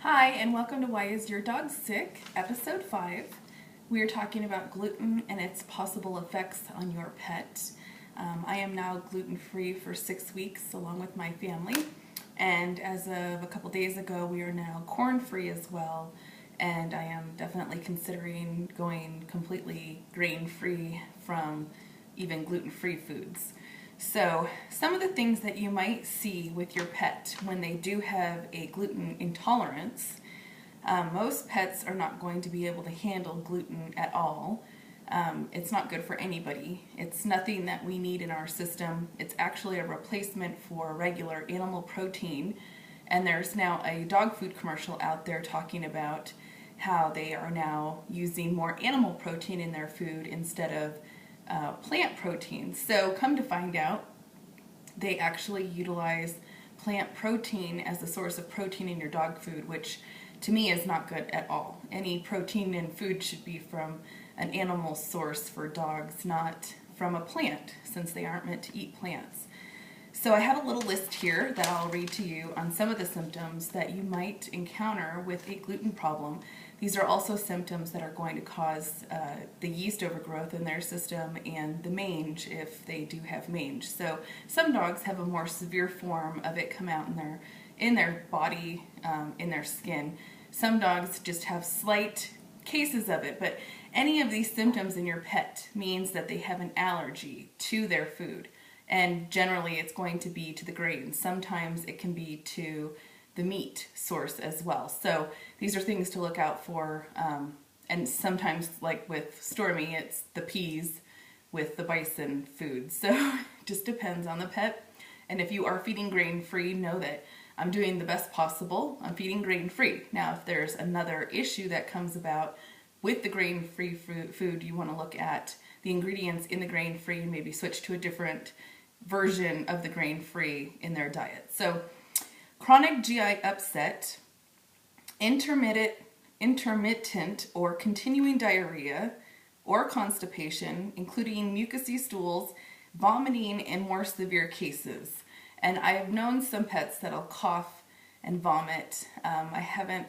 Hi, and welcome to Why Is Your Dog Sick? Episode 5. We are talking about gluten and its possible effects on your pet. I am now gluten-free for 6 weeks along with my family, and as of a couple days ago, we are now corn-free as well, and I am definitely considering going completely grain-free from even gluten-free foods. So, some of the things that you might see with your pet when they do have a gluten intolerance, most pets are not going to be able to handle gluten at all. It's not good for anybody. It's nothing that we need in our system. It's actually a replacement for regular animal protein. And there's now a dog food commercial out there talking about how they are now using more animal protein in their food instead of plant proteins. So come to find out, they actually utilize plant protein as a source of protein in your dog food, which to me is not good at all. Any protein in food should be from an animal source for dogs, not from a plant, since they aren't meant to eat plants. So I have a little list here that I'll read to you on some of the symptoms that you might encounter with a gluten problem. These are also symptoms that are going to cause the yeast overgrowth in their system and the mange if they do have mange. So some dogs have a more severe form of it come out in their body, in their skin. Some dogs just have slight cases of it, but any of these symptoms in your pet means that they have an allergy to their food. And generally it's going to be to the grains. Sometimes it can be to the meat source as well. So these are things to look out for. And sometimes, like with Stormy, it's the peas with the bison food. So it just depends on the pet. And if you are feeding grain-free, know that I'm doing the best possible. I'm feeding grain-free. Now, if there's another issue that comes about with the grain-free food, you want to look at the ingredients in the grain-free and maybe switch to a different version of the grain-free in their diet. So chronic GI upset, intermittent or continuing diarrhea or constipation, including mucousy stools, vomiting in more severe cases. And I have known some pets that'll cough and vomit. I haven't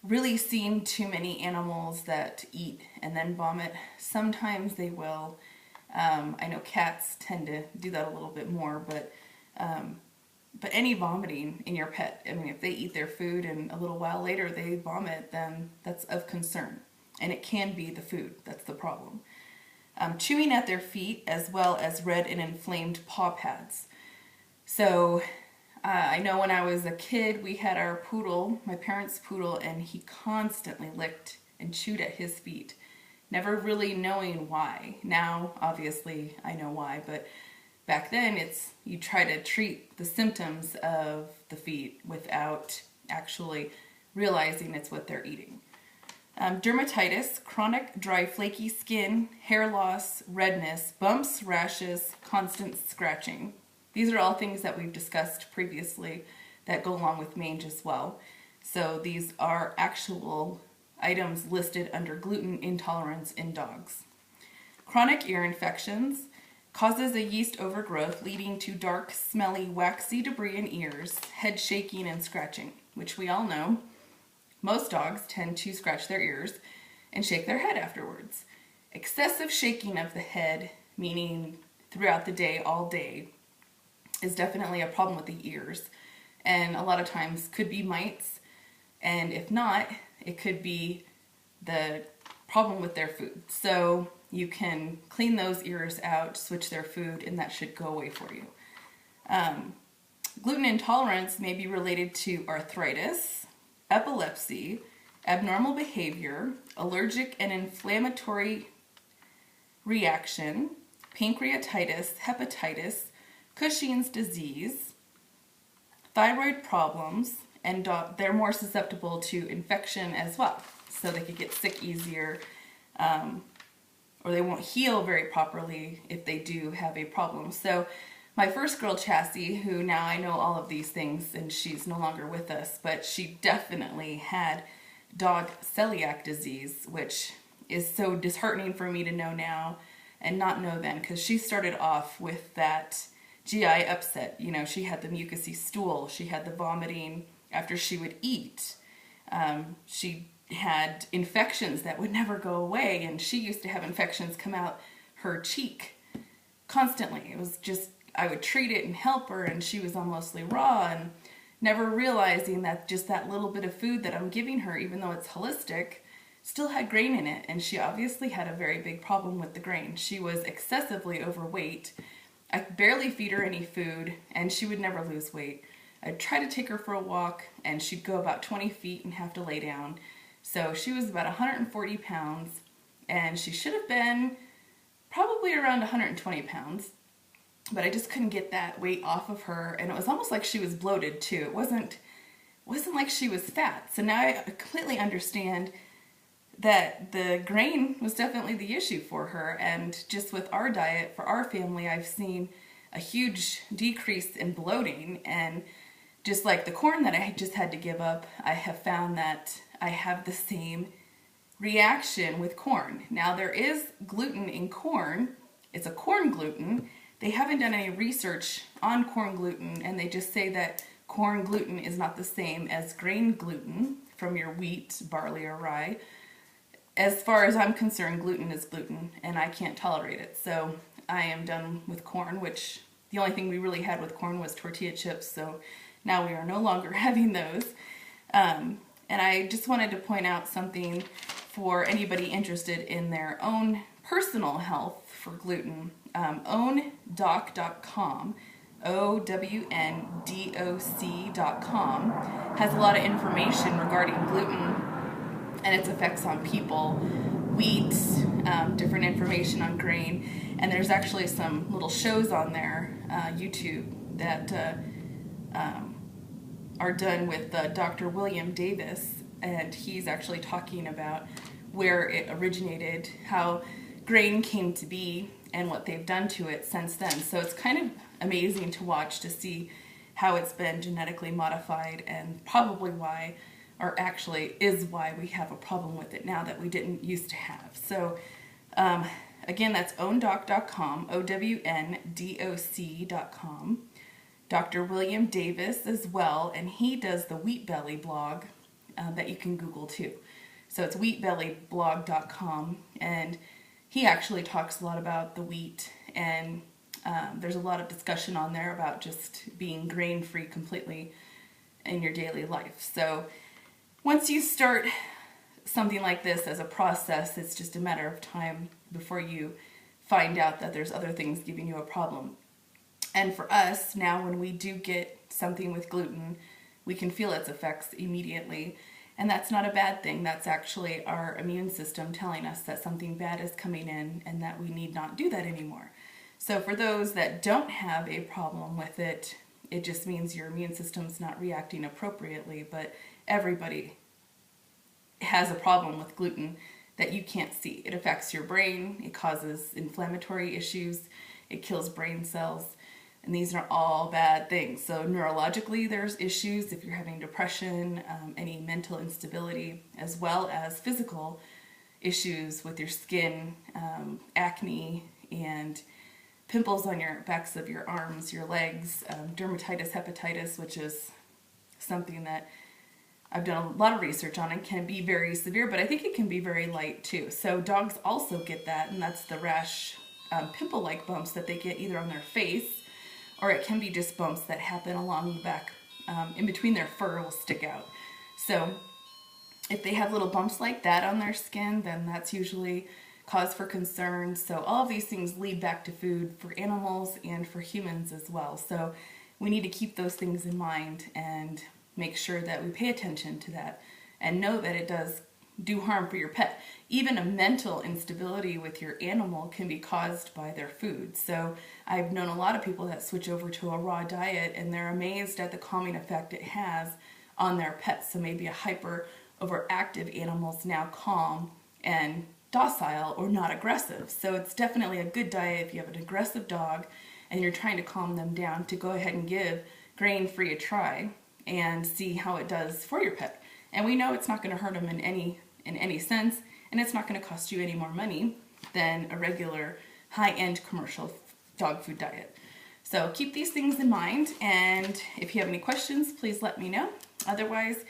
really seen too many animals that eat and then vomit. Sometimes they will. I know cats tend to do that a little bit more, but any vomiting in your pet, I mean, if they eat their food and a little while later they vomit, then that's of concern. And it can be the food that's the problem. Chewing at their feet, as well as red and inflamed paw pads. So I know when I was a kid, we had our poodle, my parents' poodle, and he constantly licked and chewed at his feet, never really knowing why. Now, obviously, I know why, but back then, you try to treat the symptoms of the feet without actually realizing it's what they're eating. Dermatitis, chronic dry flaky skin, hair loss, redness, bumps, rashes, constant scratching. These are all things that we've discussed previously that go along with mange as well. So these are actual items listed under gluten intolerance in dogs. Chronic ear infections causes a yeast overgrowth leading to dark, smelly, waxy debris in ears, head shaking and scratching, which we all know. Most dogs tend to scratch their ears and shake their head afterwards. Excessive shaking of the head, meaning throughout the day, all day, is definitely a problem with the ears, and a lot of times could be mites, and if not, it could be the problem with their food. So you can clean those ears out, switch their food, and that should go away for you. Gluten intolerance may be related to arthritis, epilepsy, abnormal behavior, allergic and inflammatory reaction, pancreatitis, hepatitis, Cushing's disease, thyroid problems, and they're more susceptible to infection as well. So they could get sick easier, or they won't heal very properly if they do have a problem. So my first girl, Chassie, who now I know all of these things and she's no longer with us, but she definitely had dog celiac disease, which is so disheartening for me to know now and not know then, because she started off with that GI upset. You know, she had the mucousy stool, she had the vomiting after she would eat, She had infections that would never go away, and she used to have infections come out her cheek constantly. It was just, I would treat it and help her, and she was mostly raw, and never realizing that just that little bit of food that I'm giving her, even though it's holistic, still had grain in it. And she obviously had a very big problem with the grain. She was excessively overweight. I barely feed her any food, and she would never lose weight. I'd try to take her for a walk, and she'd go about 20 feet and have to lay down. So she was about 140 pounds, and she should have been probably around 120 pounds. But I just couldn't get that weight off of her, and it was almost like she was bloated too. It wasn't like she was fat. So now I completely understand that the grain was definitely the issue for her. And just with our diet for our family, I've seen a huge decrease in bloating. And just like the corn that I just had to give up, I have found that I have the same reaction with corn. Now, there is gluten in corn. It's a corn gluten. They haven't done any research on corn gluten, and they just say that corn gluten is not the same as grain gluten from your wheat, barley, or rye. As far as I'm concerned, gluten is gluten, and I can't tolerate it. So I am done with corn, which the only thing we really had with corn was tortilla chips, so now we are no longer having those. And I just wanted to point out something for anybody interested in their own personal health for gluten. Owndoc.com, OWNDOC.com, has a lot of information regarding gluten and its effects on people, wheat, different information on grain, and there's actually some little shows on there, YouTube, that are done with Dr. William Davis, and he's actually talking about where it originated, how grain came to be, and what they've done to it since then. So it's kind of amazing to watch, to see how it's been genetically modified, and probably why, or actually is why, we have a problem with it now that we didn't used to have. So again, that's owndoc.com, OWNDOC.com. Dr. William Davis as well, and he does the Wheat Belly blog that you can Google too. So it's wheatbellyblog.com, and he actually talks a lot about the wheat, and there's a lot of discussion on there about just being grain-free completely in your daily life. So once you start something like this as a process, it's just a matter of time before you find out that there's other things giving you a problem. And for us, now when we do get something with gluten, we can feel its effects immediately. And that's not a bad thing. That's actually our immune system telling us that something bad is coming in and that we need not do that anymore. So for those that don't have a problem with it, it just means your immune system's not reacting appropriately. But everybody has a problem with gluten that you can't see. It affects your brain. It causes inflammatory issues. It kills brain cells. And these are all bad things. So neurologically, there's issues if you're having depression, any mental instability, as well as physical issues with your skin, acne, and pimples on your backs of your arms, your legs, dermatitis, hepatitis, which is something that I've done a lot of research on and can be very severe, but I think it can be very light too. So dogs also get that, and that's the rash, pimple-like bumps that they get either on their face, or it can be just bumps that happen along the back, in between their fur will stick out. So if they have little bumps like that on their skin, then that's usually cause for concern. So all of these things lead back to food for animals and for humans as well. So we need to keep those things in mind and make sure that we pay attention to that and know that it does do harm for your pet. Even a mental instability with your animal can be caused by their food. So I've known a lot of people that switch over to a raw diet and they're amazed at the calming effect it has on their pets. So maybe a hyper overactive animal's now calm and docile or not aggressive. So it's definitely a good diet if you have an aggressive dog and you're trying to calm them down, to go ahead and give grain-free a try and see how it does for your pet. And we know it's not going to hurt them in any sense, and it's not going to cost you any more money than a regular high-end commercial dog food diet. So keep these things in mind, and if you have any questions, please let me know. Otherwise,